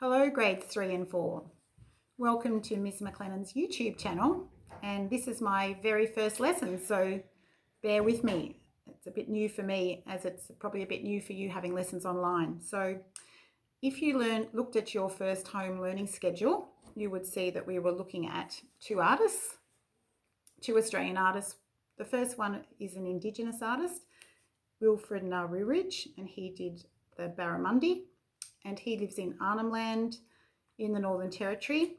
Hello grades 3 and 4. Welcome to Ms McLennan's YouTube channel, and this is my very first lesson, so bear with me. It's a bit new for me, as it's probably a bit new for you having lessons online. So if you looked at your first home learning schedule, you would see that we were looking at two Australian artists. The first one is an Indigenous artist, Wilfred Naruridge, and he did the Barramundi. And he lives in Arnhem Land in the Northern Territory,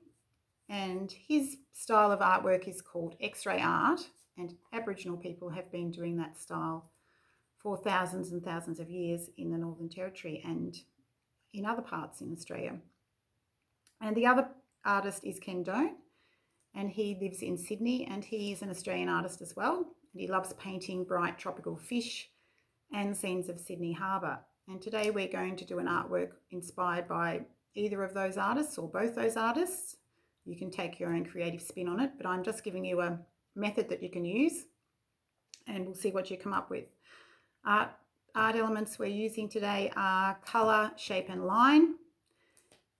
and his style of artwork is called X-ray art, and Aboriginal people have been doing that style for thousands and thousands of years in the Northern Territory and in other parts in Australia. And the other artist is Ken Doan, and he lives in Sydney, and he is an Australian artist as well, and he loves painting bright tropical fish and scenes of Sydney Harbour. And today we're going to do an artwork inspired by either of those artists or both those artists. You can take your own creative spin on it, but I'm just giving you a method that you can use, and we'll see what you come up with. Art elements we're using today are colour, shape and line,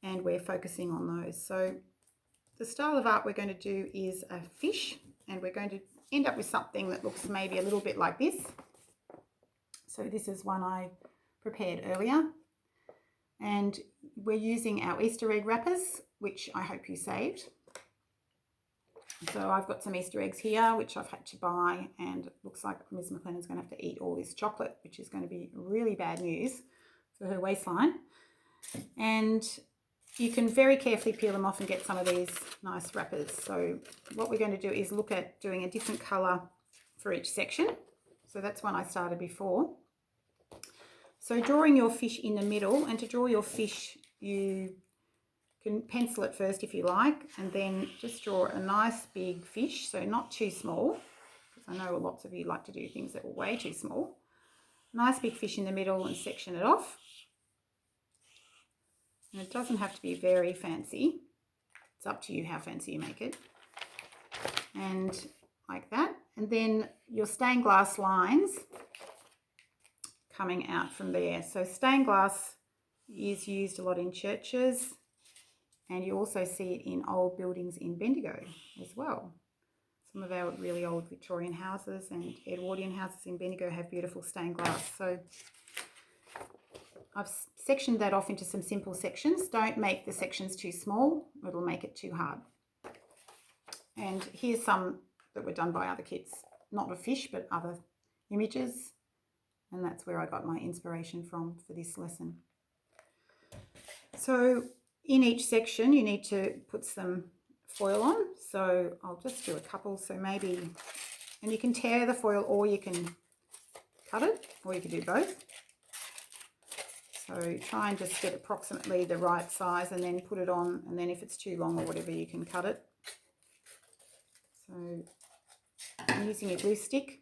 and we're focusing on those. So the style of art we're going to do is a fish, and we're going to end up with something that looks maybe a little bit like this. So this is one I prepared earlier, and we're using our Easter egg wrappers, which I hope you saved. So I've got some Easter eggs here which I've had to buy, and it looks like Ms McLennan's going to have to eat all this chocolate, which is going to be really bad news for her waistline. And you can very carefully peel them off and get some of these nice wrappers. So what we're going to do is look at doing a different colour for each section. So that's one I started before. So drawing your fish in the middle, and to draw your fish you can pencil it first if you like, and then just draw a nice big fish, so not too small, because I know lots of you like to do things that are way too small. Nice big fish in the middle and section it off. And it doesn't have to be very fancy. It's up to you how fancy you make it. And like that. And then your stained glass lines coming out from there. So stained glass is used a lot in churches, and you also see it in old buildings in Bendigo as well. Some of our really old Victorian houses and Edwardian houses in Bendigo have beautiful stained glass. So I've sectioned that off into some simple sections. Don't make the sections too small, it'll make it too hard. And here's some that were done by other kids, not a fish but other images. And that's where I got my inspiration from for this lesson. So in each section you need to put some foil on. So I'll just do a couple. So maybe, and you can tear the foil or you can cut it, or you can do both. So try and just get approximately the right size and then put it on, and then if it's too long or whatever you can cut it. So I'm using a glue stick,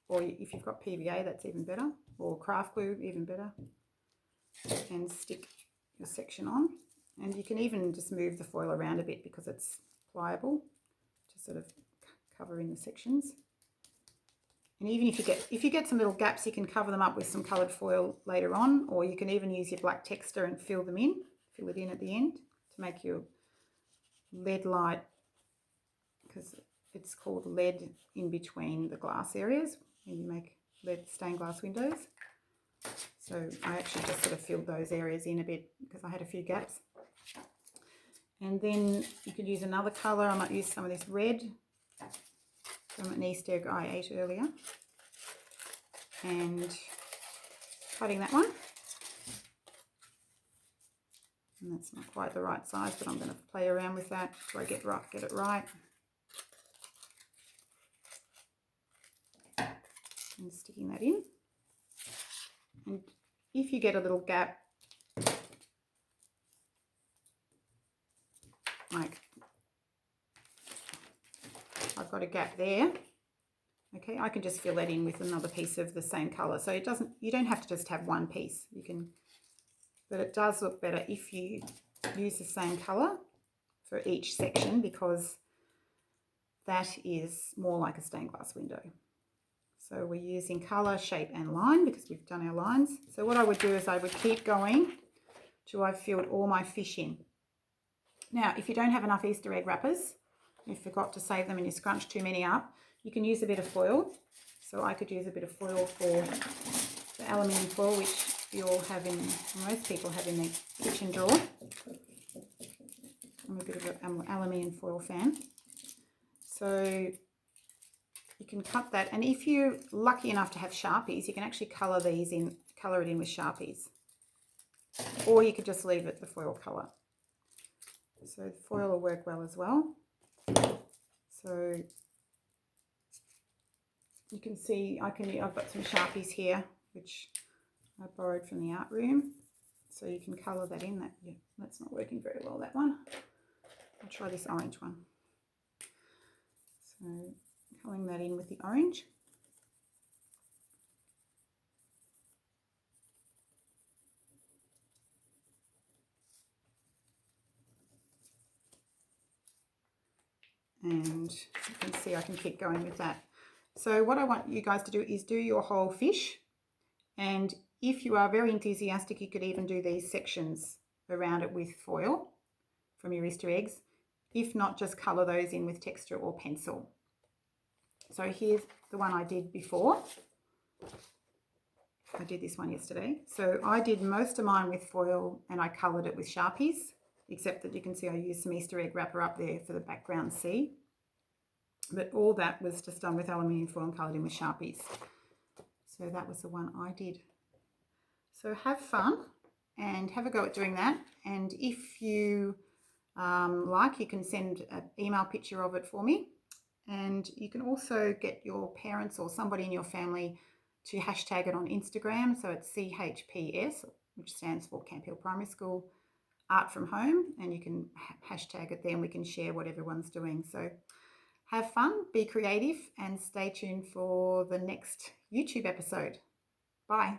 or if you've got PVA that's even better, or craft glue even better, and stick your section on. And you can even just move the foil around a bit because it's pliable to sort of cover in the sections. And even if you get some little gaps, you can cover them up with some coloured foil later on, or you can even use your black texture and fill it in at the end to make your lead light, because it's called lead in between the glass areas when you make lead stained glass windows. So I actually just sort of filled those areas in a bit because I had a few gaps. And then you could use another colour. I might use some of this red from an Easter egg I ate earlier. And cutting that one. And that's not quite the right size, but I'm going to play around with that so I get it right. And sticking that in. And if you get a little gap, like I've got a gap there, okay, I can just fill that in with another piece of the same colour. So you don't have to just have one piece, you can, but it does look better if you use the same colour for each section, because that is more like a stained glass window. So we're using colour, shape and line because we've done our lines. So what I would do is I would keep going till I've filled all my fish in. Now, if you don't have enough Easter egg wrappers, you forgot to save them and you scrunch too many up, you can use a bit of foil. So I could use a bit of foil for the aluminium foil, which you all have in, most people have in their kitchen drawer. I'm a bit of an aluminium foil fan. So you can cut that, and if you're lucky enough to have Sharpies, you can actually colour it in with Sharpies. Or you could just leave it the foil colour. So the foil will work well as well. So you can see I've got some Sharpies here, which I borrowed from the art room. So you can colour that in. That's not working very well, that one. I'll try this orange one. So colouring that in with the orange. And you can see I can keep going with that. So what I want you guys to do is do your whole fish, and if you are very enthusiastic, you could even do these sections around it with foil from your Easter eggs. If not, just colour those in with texture or pencil. So here's the one I did before. I did this one yesterday. So I did most of mine with foil and I coloured it with Sharpies, except that you can see I used some Easter egg wrapper up there for the background C. But all that was just done with aluminium foil and coloured in with Sharpies. So that was the one I did. So have fun and have a go at doing that. And if you like, you can send an email picture of it for me. And you can also get your parents or somebody in your family to hashtag it on Instagram. So it's CHPS, which stands for Camp Hill Primary School Art from Home. And you can hashtag it there and we can share what everyone's doing. So have fun, be creative, and stay tuned for the next YouTube episode. Bye.